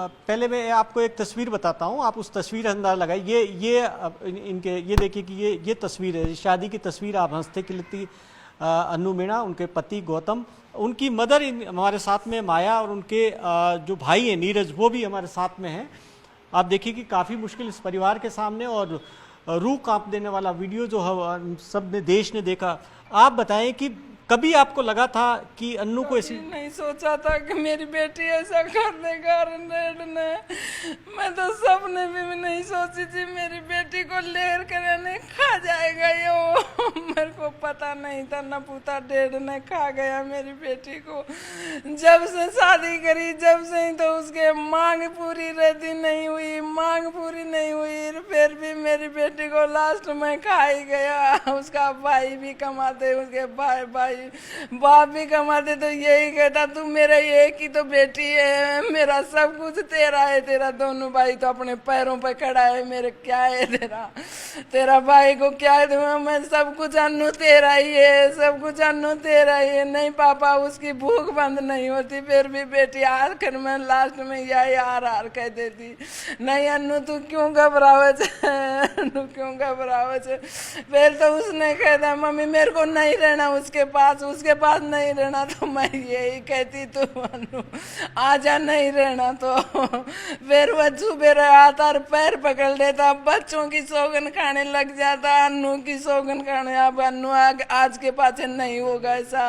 पहले मैं आपको एक तस्वीर बताता हूँ, आप उस तस्वीर का अंदाजा लगाइए। इनके ये देखिए कि ये तस्वीर है, शादी की तस्वीर। आप हंसते खिलती अन्नू मीणा, उनके पति गौतम, उनकी मदर हमारे साथ में माया, और उनके जो भाई हैं नीरज, वो भी हमारे साथ में हैं। आप देखिए कि काफ़ी मुश्किल इस परिवार के सामने, और रूह कांप देने वाला वीडियो जो हम सब ने, देश ने देखा। आप बताएं कि कभी आपको लगा था कि अन्नू को ऐसी? नहीं सोचा था कि मेरी बेटी ऐसा कर देगा रेड ने। मैं तो सपने भी नहीं सोची थी मेरी बेटी को लेर कर खा जाएगा ये। मेरे को पता नहीं था, नपूता डेढ़ ने खा गया मेरी बेटी को। जब से शादी करी जब से ही तो उसके मांग पूरी रहती नहीं हुई, मांग पूरी नहीं हुई, फिर भी मेरी बेटी को लास्ट में खा ही गया। उसका भाई भी कमाते, उसके भाई बाप भी कमाते, तो यही कहता तू मेरा एक ही तो बेटी है, मेरा सब कुछ तेरा है, तेरा दोनों भाई तो अपने पैरों पे खड़ा है, मेरे क्या है तेरा भाई को क्या दूंगा मैं, सब कुछ अन्नू तेरा ही है, सब कुछ अन्नू तेरा ही है। नहीं पापा, उसकी भूख बंद नहीं होती, फिर भी बेटी आखिर में लास्ट में यही हार कह देती, नहीं अन्नू तू क्यों घबरावे तू क्यों घबरावे। फिर तो उसने कहता मम्मी मेरे को नहीं रहना उसके पास नहीं रहना, तो मैं यही कहती तू अन्नू आजा, नहीं रहना तो। फिर वह सुबह आता और पैर पकड़ लेता, बच्चों की सौगन खाने लग जाता, अन्नू की सौगन खाने। अब अन्नू आज के पाछे नहीं होगा ऐसा।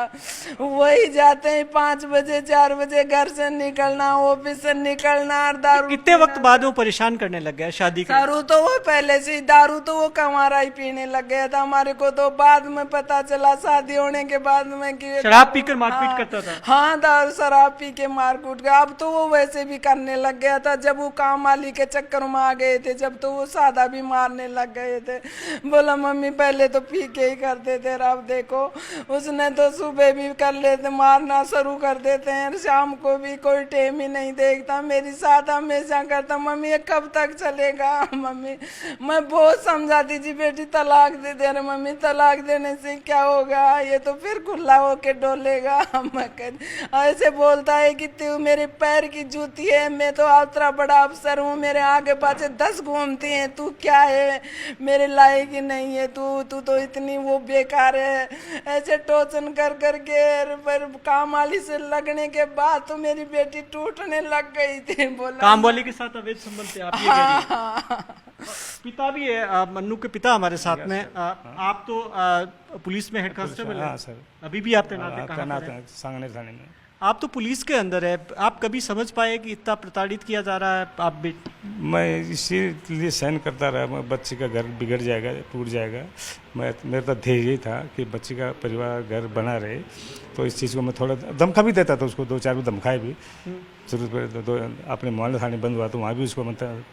वही जाते हैं 5 बजे 4 बजे घर से निकलना, ऑफिस से निकलना, दारू। कितने वक्त बाद वो परेशान करने लग गया शादी के? दारू तो वो पहले से ही, दारू तो वो कमारा ही पीने लग गया था। हमारे को तो बाद में पता चला, शादी होने के बाद में, कि शराब पीकर मारपीट करता था। हाँ, दारू शराब पी के मारकूट गया। अब तो वो वैसे भी करने लग गया था, जब वो काम वाली के चक्कर में आ गए थे, जब तो वो सादा भी मारने लग गए थे। बोला मम्मी पहले तो पी के ही करते थे, अब देखो उसने तो सुबह भी कर लेते, मारना शुरू कर देते हैं, शाम को भी कोई टेम ही नहीं देखता। मेरी साथ हमेशा करता मम्मी ये कब तक चलेगा मम्मी। मैं बहुत समझाती थी बेटी तलाक दे दे रहे मम्मी, तलाक देने से क्या होगा, ये तो फिर खुला होके डोलेगा। मैं ऐसे बोलता है कि तू मेरे पैर की जूती है, मैं तो आतरा बड़ा अफसर हूँ, मेरे आगे पाछे 10 घूमती हैं, तू क्या है, मेरे लायक ही नहीं है तू तो इतनी वो बेकार है। ऐसे टोचन कर करके फिर काम वाली से लगने के बाद तो मेरी बेटी टूटने लग गई थी। बोला काम वाली के साथ अवैध संबंध थे आप, ये कह रही हैं? पिता भी है मन्नू के पिता हमारे साथ में। आप तो पुलिस में हेड कांस्टेबल हैं। हाँ सर, अभी भी आप तैनात हैं सांगनेर थाने में। आप तो पुलिस के अंदर है, आप कभी समझ पाए कि इतना प्रताड़ित किया जा रहा है? आप मैं इसीलिए सहन करता रहा, मैं बच्चे का घर बिगड़ जाएगा, टूट जाएगा। मेरा तो ध्येय यही था कि बच्चे का परिवार घर बना रहे, तो इस चीज़ को मैं थोड़ा धमका भी देता था उसको, 2-4 को धमकाए भी। जरूरत पड़े अपने मोहल्ले थाने बंद हुआ तो वहाँ भी उसको मतलब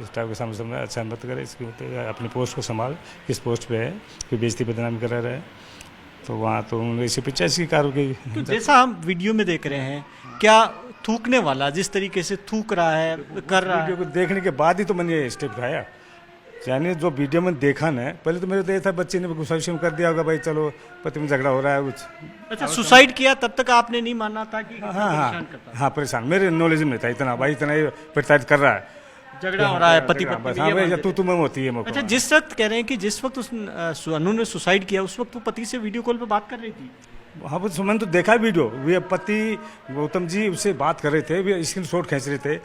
स्टाफ के सामने अच्छा मत करे, इसकी अपनी पोस्ट को संभाल, किस पोस्ट पे है, कोई बेइज्जती बदनामी करा रहा है, तो वहाँ तो उन्होंने इसी पिक्चर की कार हो गई। जैसा हम वीडियो में देख रहे हैं, क्या थूकने वाला जिस तरीके से थूक रहा है, कर रहा है? वीडियो को देखने के बाद ही तो मैंने ये स्टेप उठाया। यानी जो वीडियो में देखा ना, पहले तो मेरे तो ये था बच्चे ने गुस्सा कर दिया होगा, भाई चलो पति में झगड़ा हो रहा है कुछ। अच्छा, सुसाइड किया तब तक आपने नहीं माना था कि हाँ परेशान, मेरे नॉलेज में था इतना, भाई इतना ही प्रताड़ित कर रहा है, झगड़ा हो रहा है पति पत्नी। तू में होती है। अच्छा, जिस वक्त कह रहे हैं कि जिस वक्त अन्नू ने सुसाइड किया उस वक्त वो पति से वीडियो कॉल पे बात कर रही थी। हाँ, वो मैंने तो देखा वीडियो, वे पति गौतम जी उससे बात कर रहे थे, वे स्क्रीन शॉट खींच रहे थे,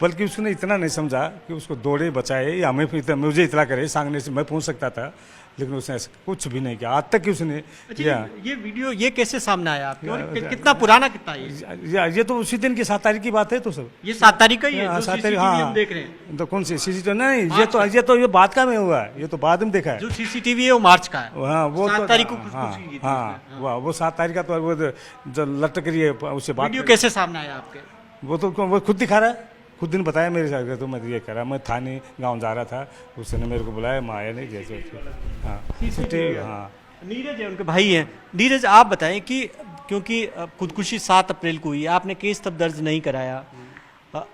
बल्कि उसने इतना नहीं समझा कि उसको दौड़े बचाए या मुझे इतना करे, सांगने से मैं पहुंच सकता था, लेकिन उसने ऐसा कुछ भी नहीं किया आज तक कि उसने किया। ये वीडियो ये कैसे सामने आया आपके, और कितना पुराना कितना ये तो उसी दिन की 7 तारीख की बात है। तो सब ये 7 तारीख का ही है, 7 तारीख, हाँ देख रहे हैं। तो कौन सी सीसीटीवी? नहीं, ये बात का में हुआ है, ये तो बाद में देखा है। जो सीसीटीवी है वो मार्च का है। हाँ, वो 7 तारीख को। हाँ, वो 7 तारीख का तो वो जो लटक रही है उससे बात। वीडियो कैसे सामने आया आपके? वो खुद दिखा रहा है, खुद दिन बताया मेरे साथ, तो मैं ये कह रहा, मैं थाने गांव जा रहा था, उसने मेरे को बुलाया, मैं आया नहीं जैसे। हाँ, हाँ। नीरज है, उनके भाई हैं। नीरज, आप बताएं कि क्योंकि खुदकुशी 7 अप्रैल को हुई, आपने केस तब दर्ज नहीं कराया,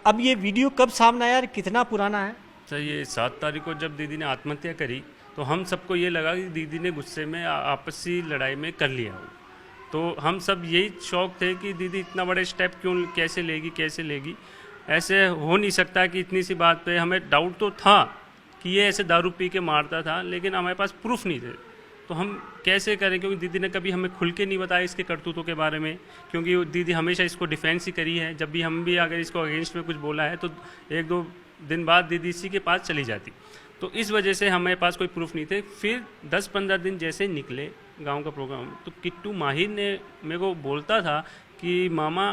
अब ये वीडियो कब सामने आया, कितना पुराना है? सर, ये 7 तारीख को जब दीदी ने आत्महत्या करी तो हम सबको ये लगा कि दीदी ने गुस्से में आपसी लड़ाई में कर लिया हो, तो हम सब यही शौक थे कि दीदी इतना बड़े स्टेप कैसे लेगी। ऐसे हो नहीं सकता कि इतनी सी बात पे हमें डाउट तो था कि ये ऐसे दारू पी के मारता था, लेकिन हमारे पास प्रूफ नहीं थे। तो हम कैसे करें, क्योंकि दीदी ने कभी हमें खुल के नहीं बताया इसके करतूतों के बारे में, क्योंकि दीदी हमेशा इसको डिफेंस ही करी है। जब भी हम भी अगर इसको अगेंस्ट में कुछ बोला है तो 1-2 दिन बाद दीदी इसी के पास चली जाती। तो इस वजह से हमारे पास कोई प्रूफ नहीं थे। फिर 10-15 दिन जैसे निकले गांव का प्रोग्राम, तो किट्टू माहिर ने मेरे को बोलता था कि मामा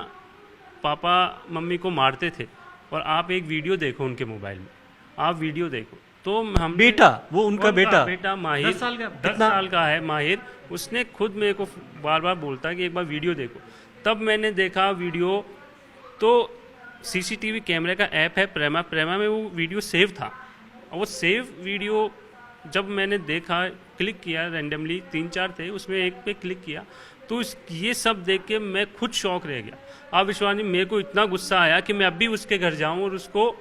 पापा मम्मी को मारते थे और आप एक वीडियो देखो उनके मोबाइल में, आप वीडियो देखो। तो हम बेटा, वो उनका बेटा माहिर 10 साल का, 10 साल का है माहिर, उसने खुद मेरे को बार बार बोलता कि एक बार वीडियो देखो। तब मैंने देखा वीडियो, तो सीसीटीवी कैमरे का ऐप है प्रेमा में वो वीडियो सेव था। और वो सेव वीडियो जब मैंने देखा, क्लिक किया रैंडमली, 3-4 थे उसमें एक पे क्लिक किया, तो ये सब देख के मैं खुद शॉक रह गया। आप विश्वास नहीं, मेरे को इतना गुस्सा आया कि मैं अभी उसके घर जाऊं और उसको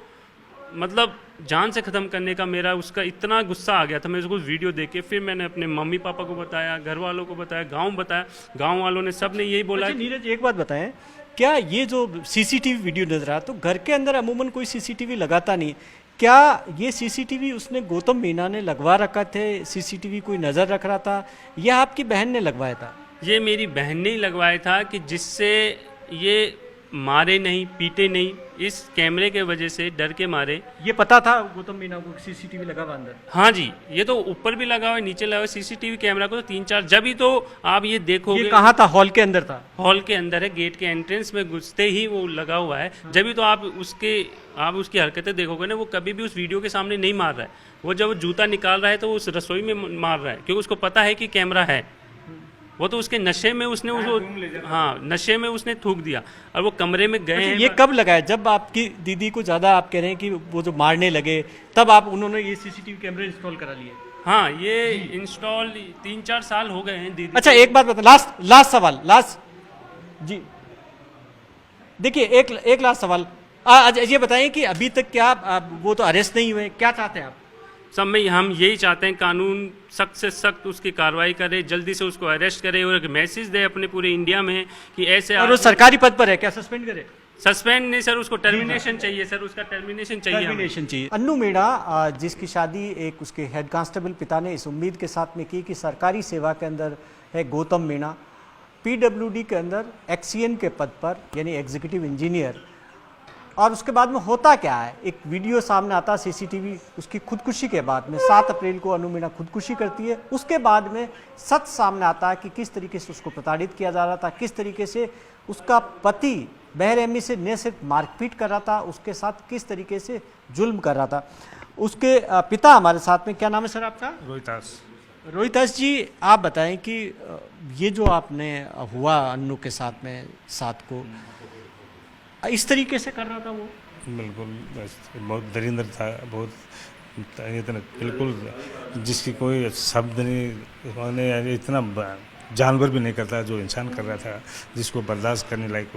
मतलब जान से ख़त्म करने का मेरा उसका इतना गुस्सा आ गया था। मैं उसको वीडियो देख के फिर मैंने अपने मम्मी पापा को बताया, घर वालों को बताया, गाँव बताया, गाँव वालों ने सब ने यही बोला। अच्छा नीरज, एक बात बताएं, क्या ये जो सीसीटीवी वीडियो नजर आया, तो घर के अंदर अमूमन कोई सीसीटीवी लगाता नहीं, क्या ये सीसीटीवी उसने गौतम मीणा ने लगवा रखा थे, सीसीटीवी कोई नज़र रख रहा था, या आपकी बहन ने लगवाया था? ये मेरी बहन ने ही लगवाया था कि जिससे ये मारे नहीं, पीटे नहीं, इस कैमरे के वजह से डर के मारे। ये पता था गौतम मीणा को सीसीटीवी लगा हुआ अंदर? हाँ जी, ये तो ऊपर भी लगा हुआ है, नीचे लगा हुआ है सीसीटीवी कैमरा को, तो 3-4 जब ही तो आप ये देखोगे। ये कहाँ था? हॉल के अंदर था? हॉल के अंदर है, गेट के एंट्रेंस में घुसते ही वो लगा हुआ है। जब भी तो आप उसकी हरकतें देखोगे ना, वो कभी भी उस वीडियो के सामने नहीं मार रहा है। वो जब जूता निकाल रहा है तो उस रसोई में मार रहा है, क्योंकि उसको पता है कि कैमरा है। वो तो उसके नशे में उसने उसको, हाँ नशे में उसने थूक दिया और वो कमरे में गए हैं। ये कब लगाया? जब आपकी दीदी को ज़्यादा आप कह रहे हैं कि वो जो मारने लगे, तब आप उन्होंने ये सीसीटीवी कैमरे इंस्टॉल करा लिए? हाँ, ये इंस्टॉल 3-4 साल हो गए हैं दीदी। अच्छा एक बात बता, लास्ट सवाल, जी देखिए, एक लास्ट सवाल, ये बताएं कि अभी तक क्या वो तो अरेस्ट नहीं हुए, क्या चाहते हैं आप? सब में हम यही चाहते हैं कानून सख्त से सख्त उसकी कार्रवाई करे, जल्दी से उसको अरेस्ट करे और एक मैसेज दे अपने पूरे इंडिया में कि ऐसे। और वो सरकारी पद पर है, क्या सस्पेंड करे? सस्पेंड नहीं सर, उसको टर्मिनेशन चाहिए सर, उसका टर्मिनेशन चाहिए। अन्नू मीणा, जिसकी शादी एक उसके हेड कांस्टेबल पिता ने इस उम्मीद के साथ में की कि सरकारी सेवा के अंदर है गौतम मीणा, पीडब्ल्यूडी के अंदर एक्सीएन के पद पर यानी एग्जीक्यूटिव इंजीनियर, और उसके बाद में होता क्या है, एक वीडियो सामने आता है सीसीटीवी उसकी खुदकुशी के बाद में, 7 अप्रैल को अन्नू मीणा खुदकुशी करती है। उसके बाद में सच सामने आता है कि किस तरीके से उसको प्रताड़ित किया जा रहा था, किस तरीके से उसका पति बहरहमी से न सिर्फ मारपीट कर रहा था, उसके साथ किस तरीके से जुल्म कर रहा था। उसके पिता हमारे साथ में, क्या नाम है सर आपका? रोहितास जी, आप बताएं कि ये जो आपने हुआ अन्नू के साथ में 7 को, इस तरीके से कर रहा था वो? बिल्कुल, बहुत दरिंदर था, बहुत इतना बिल्कुल जिसकी कोई शब्द नहीं, इतना जानवर भी नहीं करता जो इंसान कर रहा था, जिसको बर्दाश्त करने लायक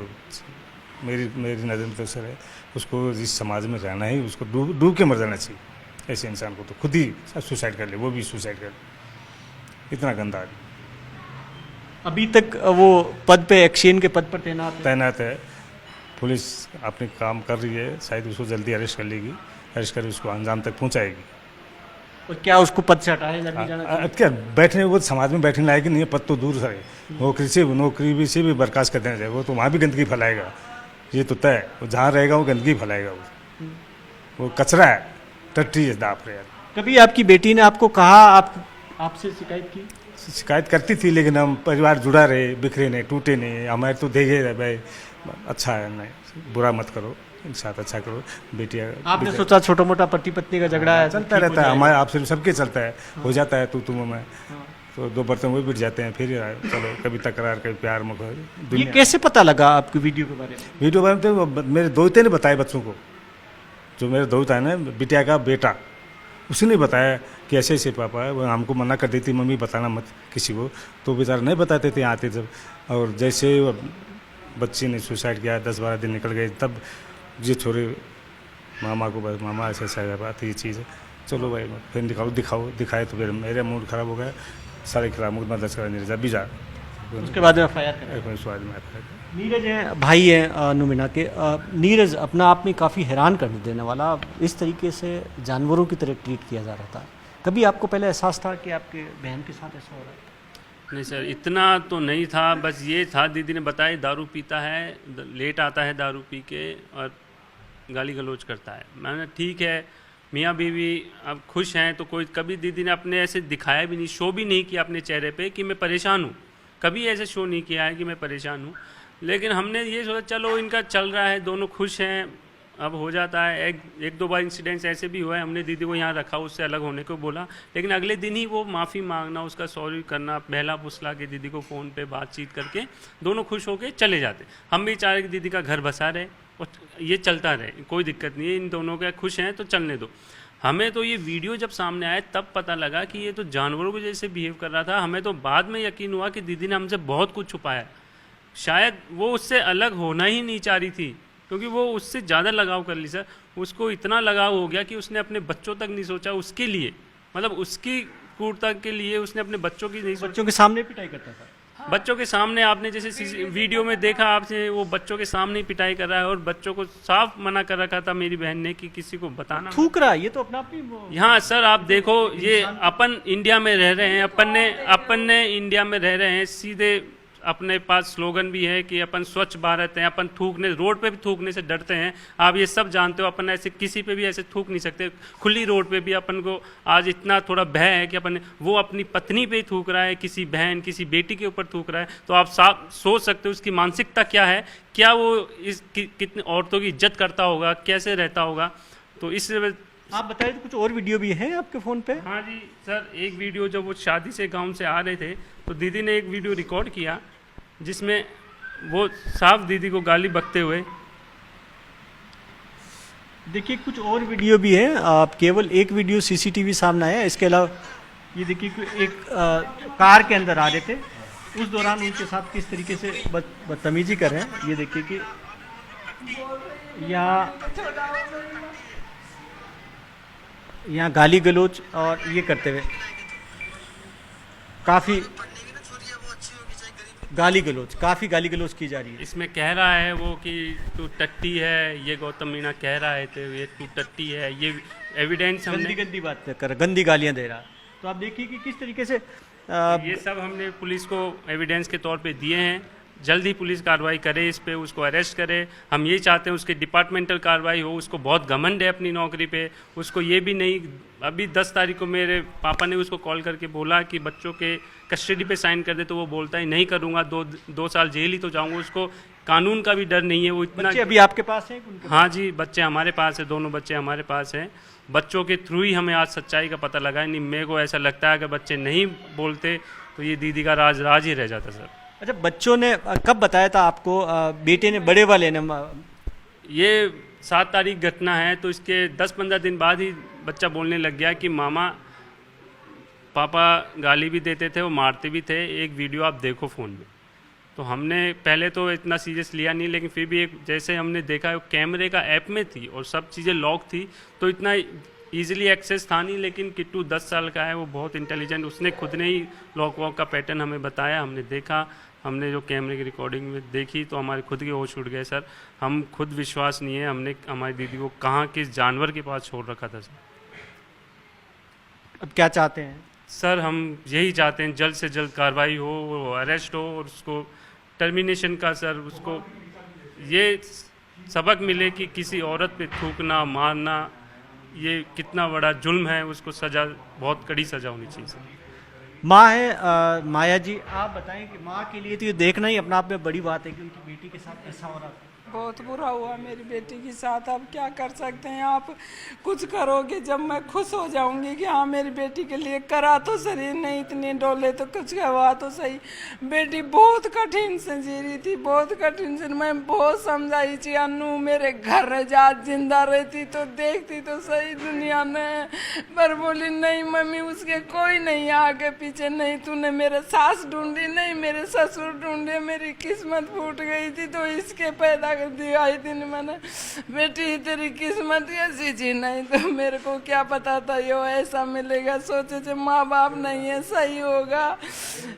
मेरी नज़र में तो सर है, उसको इस समाज में रहना ही, उसको डूब के मर जाना चाहिए। ऐसे इंसान को तो खुद ही सुसाइड कर ले, वो भी सुसाइड कर ले, इतना गंदा। अभी तक वो पद पे, एक्सीएन के पद पर तैनात है। पुलिस अपने काम कर रही है, शायद उसको जल्दी अरेस्ट कर लेगी, अरेस्ट कर उसको अंजाम तक पहुंचाएगी। और क्या उसको पद से हटाने लग जाना? क्या बैठने, वो समाज में बैठने लायक नहीं है, पद तो दूर से नौकरी भी से भी बर्खास्त कर देना चाहिए। वो तो वहाँ भी गंदगी फैलाएगा, ये तो तय। वो जहाँ रहेगा वो गंदगी फैलाएगा, वो कचरा है, टट्टी है दाप रहे। कभी आपकी बेटी ने आपको कहा, आपसे शिकायत की? शिकायत करती थी, लेकिन हम परिवार जुड़ा रहे, बिखरे नहीं, टूटे नहीं। हमारे तो देखे रहे भाई, अच्छा है, नहीं बुरा मत करो, साथ अच्छा करो। बेटिया आपने सोचा छोटा मोटा पति पत्नी का झगड़ा है, चलता रहता है हमारे आपसे, सबके चलता है, हो जाता है तुम में, तो 2 बर्तन वो बिट जाते हैं, फिर चलो कभी तकरार, कभी प्यार में। ये कैसे पता लगा आपको वीडियो के बारे में? वीडियो बारे में तो मेरे दोते ने बताया बच्चों को, जो मेरे दोस्त है ना, बिटिया का बेटा, उसने बताया कि ऐसे ऐसे पापा है। वो हमको मना कर देती, मम्मी बताना मत किसी को, तो बेचारा नहीं बताते थे आते जब। और जैसे बच्ची ने सुसाइड किया, 10-12 दिन निकल गए, तब ये छोरे मामा को, बस मामा ऐसा ऐसा बात, ये चीज़ है, चलो भाई फिर दिखाए, तो फिर मेरा मूड ख़राब हो गया, सारे खिलाफ मुकदमा दर्ज करा, अभी जा उसके बाद में FIR करा? उसके बाद में FIR करा। नीरज है, भाई है अन्नू मीणा के। नीरज अपना आप में काफ़ी हैरान कर देने वाला, इस तरीके से जानवरों की तरह ट्रीट किया जा रहा था। कभी आपको पहले एहसास था कि आपके बहन के साथ ऐसा हो रहा है? नहीं सर, इतना तो नहीं था। बस ये था, दीदी ने बताया दारू पीता है, लेट आता है दारू पी के और गाली गलौज करता है। मैंने ठीक है, मियाँ बीवी अब खुश हैं तो कोई, कभी दीदी ने अपने ऐसे दिखाया भी नहीं, शो भी नहीं किया अपने चेहरे पे कि मैं परेशान हूँ। कभी ऐसे शो नहीं किया है कि मैं परेशान हूँ। लेकिन हमने ये सोचा चलो इनका चल रहा है, दोनों खुश हैं, अब हो जाता है। एक दो बार इंसिडेंट्स ऐसे भी हुआ है, हमने दीदी को यहाँ रखा, उससे अलग होने को बोला, लेकिन अगले दिन ही वो माफ़ी मांगना, उसका सॉरी करना, बहला फुसला के दीदी को फ़ोन पे बातचीत करके दोनों खुश होके चले जाते। हम भी चाह रहे कि दीदी का घर बसा रहे और ये चलता रहे, कोई दिक्कत नहीं है, इन दोनों के खुश हैं तो चलने दो। हमें तो ये वीडियो जब सामने आया तब पता लगा कि ये तो जानवरों के जैसे बिहेव कर रहा था। हमें तो बाद में यकीन हुआ कि दीदी ने हमसे बहुत कुछ छुपाया। शायद वो उससे अलग होना ही नहीं चाह रही थी, क्योंकि वो उससे ज़्यादा लगाव कर ली सर। उसको इतना लगाव हो गया कि उसने अपने बच्चों तक नहीं सोचा उसके लिए, मतलब उसकी क्रूरता के लिए उसने अपने बच्चों की नहीं सोचा। बच्चों के सामने पिटाई करता था? बच्चों के सामने, आपने जैसे वीडियो में देखा आपने, वो बच्चों के सामने ही पिटाई कर रहा है और बच्चों को साफ मना कर रखा था मेरी बहन ने कि किसी को बताना। थूक रहा है, ये तो अपना अपनी। यहाँ सर आप देखो, ये अपन इंडिया में रह रहे हैं, अपन ने इंडिया में रह रहे हैं, सीधे अपने पास स्लोगन भी है कि अपन स्वच्छ भारत हैं, अपन थूकने, रोड पे भी थूकने से डरते हैं। आप ये सब जानते हो, अपन ऐसे किसी पे भी ऐसे थूक नहीं सकते। खुली रोड पे भी अपन को आज इतना थोड़ा भय है कि अपन, वो अपनी पत्नी पे ही थूक रहा है, किसी बहन किसी बेटी के ऊपर थूक रहा है, तो आप साफ सोच सकते हो उसकी मानसिकता क्या है, क्या वो कितनी औरतों की इज्जत करता होगा, कैसे रहता होगा। तो इस आप बताइए, तो कुछ और वीडियो भी है आपके फ़ोन पे? हाँ जी सर, एक वीडियो जब वो शादी से गांव से आ रहे थे तो दीदी ने एक वीडियो रिकॉर्ड किया जिसमें वो साफ दीदी को गाली बकते हुए। देखिए कुछ और वीडियो भी है, आप केवल एक वीडियो CCTV सामने आया, इसके अलावा ये देखिए एक कार के अंदर आ रहे थे, उस दौरान उनके साथ किस तरीके से बदतमीजी कर रहे हैं। ये देखिए कि यहाँ गाली गलौज और ये करते हुए काफ़ी गाली गलौज की जा रही है। इसमें कह रहा है वो कि तू टट्टी है, ये गौतम मीणा कह रहा है तो ये तू टट्टी है, ये एविडेंस हमने, गंदी बात कर, गंदी गालियां दे रहा। तो आप देखिए कि किस तरीके से ये सब हमने पुलिस को एविडेंस के तौर पे दिए हैं। जल्द ही पुलिस कार्रवाई करे इस पे, उसको अरेस्ट करे। हम ये चाहते हैं उसकी डिपार्टमेंटल कार्रवाई हो। उसको बहुत घमंड है अपनी नौकरी पे, उसको ये भी नहीं, अभी 10 तारीख को मेरे पापा ने उसको कॉल करके बोला कि बच्चों के कस्टडी पे साइन कर दे, तो वो बोलता है नहीं करूँगा, 2 साल जेल ही तो जाऊँगा। उसको कानून का भी डर नहीं है। वो इतना, बच्चे अभी आपके पास हैं? हाँ जी, बच्चे हमारे पास है, दोनों बच्चे हमारे पास हैं। बच्चों के थ्रू ही हमें आज सच्चाई का पता लगा। नहीं, मेरे को ऐसा लगता है अगर बच्चे नहीं बोलते तो ये दीदी का राज ही रह जाता सर। अच्छा, बच्चों ने कब बताया था आपको? बेटे ने, बड़े वाले ने? ये 7 तारीख घटना है, तो इसके 10-15 दिन बाद ही बच्चा बोलने लग गया कि मामा, पापा गाली भी देते थे, वो मारते भी थे, एक वीडियो आप देखो फ़ोन में। तो हमने पहले तो इतना सीरियस लिया नहीं, लेकिन फिर भी एक जैसे हमने देखा कैमरे का ऐप में थी और सब चीज़ें लॉक थी, तो इतना ईजिली एक्सेस था नहीं। लेकिन किट्टू 10 साल का है, वो बहुत इंटेलिजेंट, उसने खुद ने ही लॉक वॉक का पैटर्न हमें बताया। हमने देखा, हमने जो कैमरे की रिकॉर्डिंग में देखी तो हमारे खुद के होश उड़ गए सर। हम खुद विश्वास नहीं है हमने हमारी दीदी को कहाँ किस जानवर के पास छोड़ रखा था सर। अब क्या चाहते हैं सर? हम यही चाहते हैं जल्द से जल्द कार्रवाई हो, वो अरेस्ट हो और उसको टर्मिनेशन का सर, उसको ये सबक मिले कि किसी औरत पे थूकना, मारना, ये कितना बड़ा जुल्म है, उसको सज़ा, बहुत कड़ी सज़ा होनी चाहिए सर। माँ है माया जी, आप बताएं कि माँ के लिए तो ये देखना ही अपना आप में बड़ी बात है कि उनकी बेटी के साथ ऐसा हो रहा था। बहुत बुरा हुआ मेरी बेटी के साथ। अब क्या कर सकते हैं, आप कुछ करोगे जब मैं खुश हो जाऊंगी कि हाँ मेरी बेटी के लिए करा तो सही, नहीं इतने डोले तो कुछ हुआ तो सही। बेटी बहुत कठिन से जी रही थी, बहुत कठिन से। मैं बहुत समझाई थी, अन्नू मेरे घर जा, जिंदा रहती तो देखती तो सही दुनिया में, पर बोली नहीं मम्मी, उसके कोई नहीं आगे पीछे नहीं, तूने मेरे सास ढूंढी नहीं, मेरे ससुर ढूंढे, मेरी किस्मत फूट गई थी तो इसके पैदा दिखाई थी मैंने, बेटी तेरी किस्मत ऐसी थी, नहीं तो मेरे को क्या पता था ये ऐसा मिलेगा। सोचे थे माँ बाप नहीं है, सही होगा,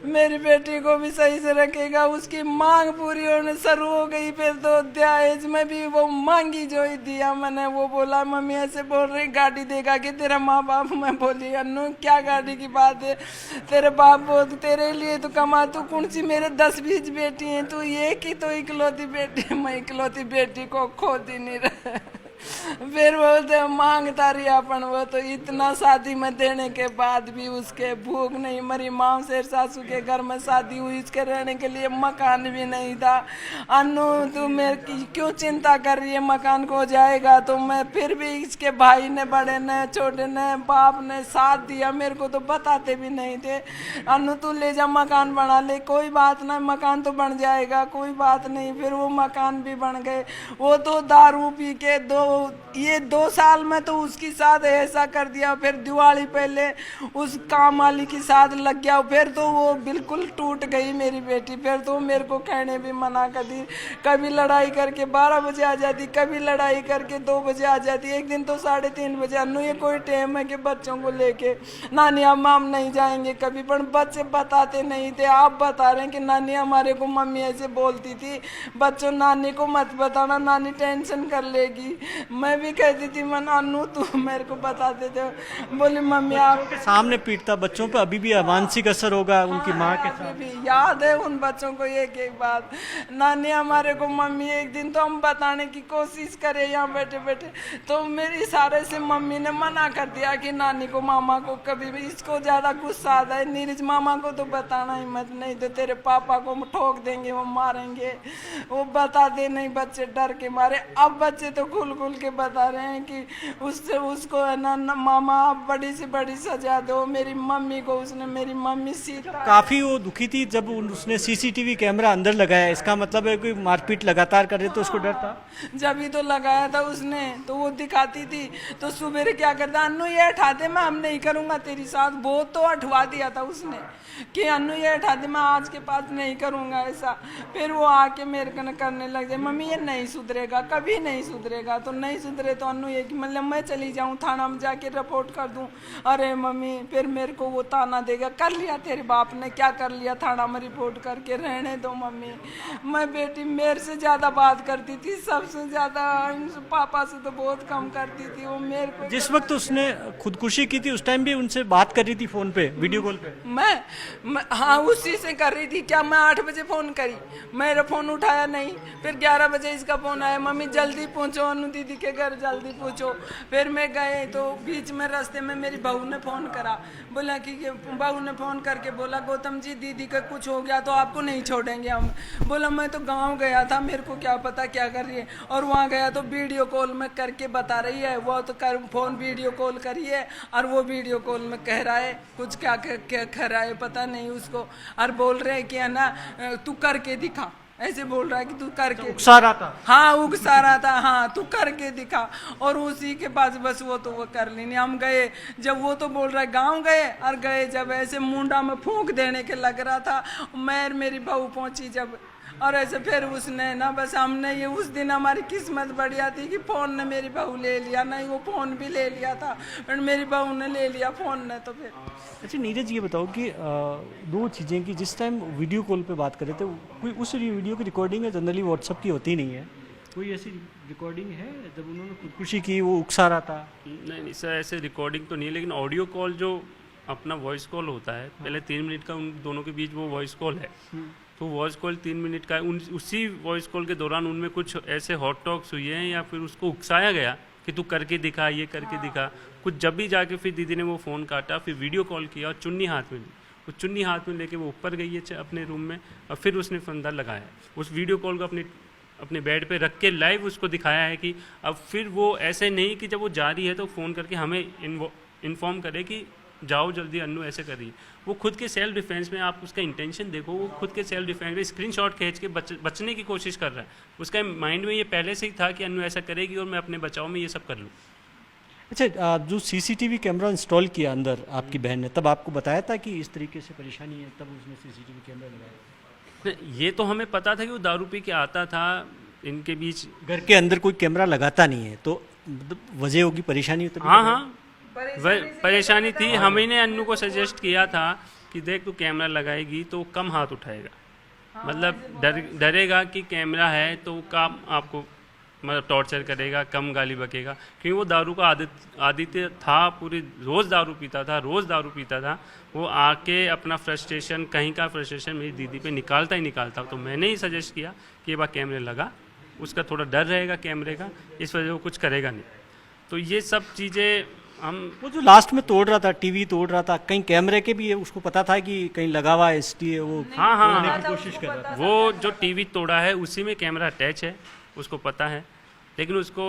मेरी बेटी को भी सही से रखेगा। उसकी मांग पूरी होने शुरू हो गई। फिर तो दहेज में भी वो मांगी जो ही दिया मैंने। वो बोला मम्मी ऐसे बोल रही गाड़ी देगा कि तेरा माँ बाप। मैं बोली अन्नू क्या गाड़ी की बात है, तेरे बाप वो तेरे लिए तो कमा, तू कौन सी, मेरे 10-20 बेटी हैं, तू ये की तो इकलौती बेटी। मैं इकलौती बेटी को खोती नहीं रहा। फिर वो तो मांगता रहा अपन। वो तो इतना शादी में देने के बाद भी उसके भूख नहीं मरी। माँ से सासू के घर में शादी हुई, उसके रहने के लिए मकान भी नहीं था। अन्नू तू मेरी क्यों चिंता कर रही है, मकान को जाएगा। तो मैं फिर भी इसके भाई ने, बड़े ने, छोटे ने, बाप ने साथ दिया। मेरे को तो बताते भी नहीं थे, अन्नू तू ले जा मकान बना ले, कोई बात नहीं, मकान तो बन जाएगा, कोई बात नहीं। फिर वो मकान भी बन गए। वो तो दारू पी के 2 साल में तो उसकी साथ ऐसा कर दिया। फिर दिवाली पहले उस काम वाली के साथ लग गया। फिर तो वो बिल्कुल टूट गई मेरी बेटी। फिर तो मेरे को कहने भी मना कर दी। कभी लड़ाई करके 12 बजे आ जाती, कभी लड़ाई करके 2 बजे आ जाती। एक दिन तो 3:30 बजे। अन्नू ये कोई टाइम है कि बच्चों को लेके नानी अम्मा हम नहीं जाएंगे कभी। पर बच्चे बताते नहीं थे। आप बता रहे हैं कि नानी हमारे को मम्मी ऐसे बोलती थी, बच्चों नानी को मत बताना, नानी टेंशन कर लेगी। मैं भी कहती थी मन अन्नू तू मेरे को बताते थे। बोली मम्मी आप के सामने पीटता बच्चों पर, अभी भी मानसिक असर होगा उनकी माँ के साथ। भी याद है उन बच्चों को एक एक बात। नानी हमारे को मम्मी, एक दिन तो हम बताने की कोशिश करे यहाँ बैठे बैठे, तो मेरे इशारे से मम्मी ने मना कर दिया कि नानी को, मामा को कभी भी। इसको ज्यादा गुस्सा आता है, नीरज मामा को तो बताना ही मत, नहीं तो तेरे पापा को ठोक देंगे, वो मारेंगे। वो बताते नहीं बच्चे डर के मारे। अब बच्चे तो खुल खुल के बता रहे हैं कि उससे उसको है ना मामा आप बड़ी से बड़ी सजा दो मेरी मम्मी को। उसने मेरी मम्मी सीता। काफी वो दुखी थी जब उसने सीसीटीवी कैमरा अंदर लगाया। इसका मतलब है कि मारपीट लगातार कर रहे तो उसको डर था। जब ही तो लगाया था उसने, तो वो दिखाती थी। तो सुबह क्या करता, अन्नू ये हटा दे, मैं हम नहीं करूंगा तेरी साथ। बहुत तो हटवा दिया था उसने कि अन्नू ये हटा दे, मैं आज के पास नहीं करूंगा ऐसा। फिर वो आके मेरे को करने लग जाए, मम्मी ये नहीं सुधरेगा, कभी नहीं सुधरेगा। तो नहीं सुधरे तो अन्नू ये मतलब मैं चली जाऊं थाना में जाके रिपोर्ट कर दूं। अरे मम्मी फिर मेरे को वो ताना देगा, कर लिया तेरे बाप ने, क्या कर लिया, थाना में रिपोर्ट करके रहने दो मम्मी। मैं बेटी मेरे से ज्यादा बात करती थी, सबसे ज्यादा पापा से तो बहुत कम करती थी। वो मेरे को जिस वक्त उसने खुदकुशी की थी उस टाइम भी उनसे बात कर रही थी फोन पे, वीडियो कॉल पे। मैं हाँ उसी से कर रही थी। क्या मैं 8 बजे फोन करी, मेरा फोन उठाया नहीं। फिर 11 बजे इसका फोन आया, मम्मी जल्दी पहुंचो अनु दीदी के घर, जल्दी पहुंचो। फिर मैं गए तो बीच में रास्ते में मेरी बहू ने फोन करा, बोला कि बहू ने फोन करके बोला गौतम जी दीदी का कुछ हो गया तो आपको नहीं छोड़ेंगे हम। बोला मैं तो गाँव गया था, मेरे को क्या पता क्या कर रही है। और वहाँ गया तो वीडियो कॉल में करके बता रही है, वो तो कर फोन वीडियो कॉल करी है और वो वीडियो कॉल में कह रहा है कुछ, क्या कह रहा है पता नहीं उसको। और बोल रहे हैं कि है ना तू करके दिखा, ऐसे बोल रहा है कि तू करके उकसा रहा था। हाँ उकसा रहा था, हाँ तू करके दिखा। और उसी के पास बस वो तो वो कर लेनी। हम गए जब, वो तो बोल रहा है गाँव गए, और गए जब ऐसे मुंडा में फूंक देने के लग रहा था। मैं मेरी बहू पहुंची जब, और ऐसे फिर उसने ना बस हमने ये उस दिन हमारी किस्मत बढ़िया थी कि फ़ोन ने मेरी बहू ले लिया, नहीं वो फ़ोन भी ले लिया था पर मेरी बहू ने ले लिया फ़ोन ने। तो फिर अच्छा नीरज ये बताओ कि 2 चीज़ें कि जिस टाइम वीडियो कॉल पे बात कर रहे थे, कोई उस वीडियो की रिकॉर्डिंग है, जनरली व्हाट्सअप की होती नहीं है, कोई ऐसी रिकॉर्डिंग है जब उन्होंने खुदकुशी की, वो उकसा रहा था? नहीं सर, ऐसे रिकॉर्डिंग तो नहीं है, लेकिन ऑडियो कॉल जो अपना वॉइस कॉल होता है, पहले 3 मिनट का उन दोनों के बीच वो वॉइस कॉल है। तो वॉइस कॉल 3 मिनट का है। उसी वॉइस कॉल के दौरान उनमें कुछ ऐसे हॉट टॉक्स हुए हैं या फिर उसको उकसाया गया कि तू करके दिखा, ये करके दिखा कुछ। जब भी जाके फिर दीदी ने वो फ़ोन काटा, फिर वीडियो कॉल किया और चुन्नी हाथ में ली। वो चुन्नी हाथ में लेके वो ऊपर गई है अपने रूम में, और फिर उसने फंदा लगाया। उस वीडियो कॉल को अपने बेड पे रख के लाइव उसको दिखाया है कि अब फिर वो ऐसे नहीं कि जब वो जा रही है तो फ़ोन करके हमें इन्फॉर्म करे कि जाओ जल्दी अन्नू ऐसे करिए। वो खुद के सेल्फ डिफेंस में, आप उसका इंटेंशन देखो, वो खुद के सेल्फ डिफेंस में स्क्रीनशॉट खींच के बचने की कोशिश कर रहा है। उसका माइंड में ये पहले से ही था कि अन्नू ऐसा करेगी और मैं अपने बचाव में ये सब कर लूँ। अच्छा जो सीसीटीवी कैमरा इंस्टॉल किया अंदर आपकी बहन ने, तब आपको बताया था कि इस तरीके से परेशानी है, तब उसने सीसीटीवी कैमरा लगाया? ये तो हमें पता था कि वो दारू पी के आता था, इनके बीच घर के अंदर कोई कैमरा लगाता नहीं है तो मतलब वजह होगी, परेशानी होती हाँ हाँ परेशानी थी। हमही ने अन्नू को सजेस्ट किया था कि देख तू कैमरा लगाएगी तो कम हाथ उठाएगा, मतलब डरेगा कि कैमरा है तो काम आपको मतलब टॉर्चर करेगा, कम गाली बकेगा, क्योंकि वो दारू का आदित्य था, पूरी रोज़ दारू पीता था। वो आके अपना फ्रस्ट्रेशन, कहीं का फ्रस्ट्रेशन मेरी दीदी पे निकालता ही निकालता। तो मैंने ही सजेस्ट किया कि ये बार कैमरे लगा, उसका थोड़ा डर रहेगा कैमरे का, इस वजह से वो कुछ करेगा नहीं। तो ये सब चीज़ें हम वो जो लास्ट में तोड़ रहा था, टीवी तोड़ रहा था, कहीं कैमरे के भी उसको पता था कि कहीं लगा हुआ है इसलिए वो तोड़ने की कोशिश कर रहा था। वो जो टीवी तोड़ा है उसी में कैमरा अटैच है, उसको पता है, लेकिन उसको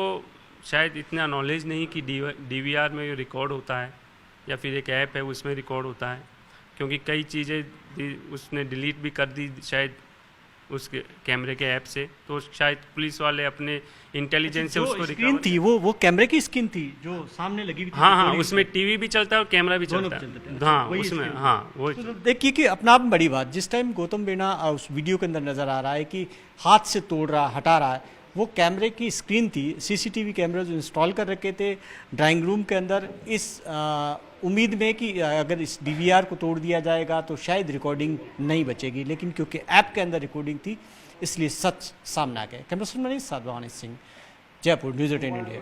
शायद इतना नॉलेज नहीं कि डीवीआर में रिकॉर्ड होता है या फिर एक ऐप है उसमें रिकॉर्ड होता है, क्योंकि कई चीज़ें उसने डिलीट भी कर दी शायद उसके कैमरे के ऐप से। तो शायद पुलिस वाले अपने इंटेलिजेंस से उसको स्क्रीन थी, वो कैमरे की स्क्रीन थी जो सामने लगी हुई थी। हाँ, उसमें टीवी भी चलता है और कैमरा भी चलता है। हाँ, उसमें वो तो देखिए कि अपना आप में बड़ी बात, जिस टाइम गौतम मेना उस वीडियो के अंदर नजर आ रहा है कि हाथ से तोड़ रहा, हटा रहा है, वो कैमरे की स्क्रीन थी, सीसीटीवी कैमरे जो इंस्टॉल कर रखे थे ड्राइंग रूम के अंदर, इस उम्मीद में कि अगर इस डीवीआर को तोड़ दिया जाएगा तो शायद रिकॉर्डिंग नहीं बचेगी, लेकिन क्योंकि ऐप के अंदर रिकॉर्डिंग थी इसलिए सच सामने आ गया। कैमरा पर्सन मनीष साथ भवानी सिंह, जयपुर, न्यूज़ 18 इंडिया।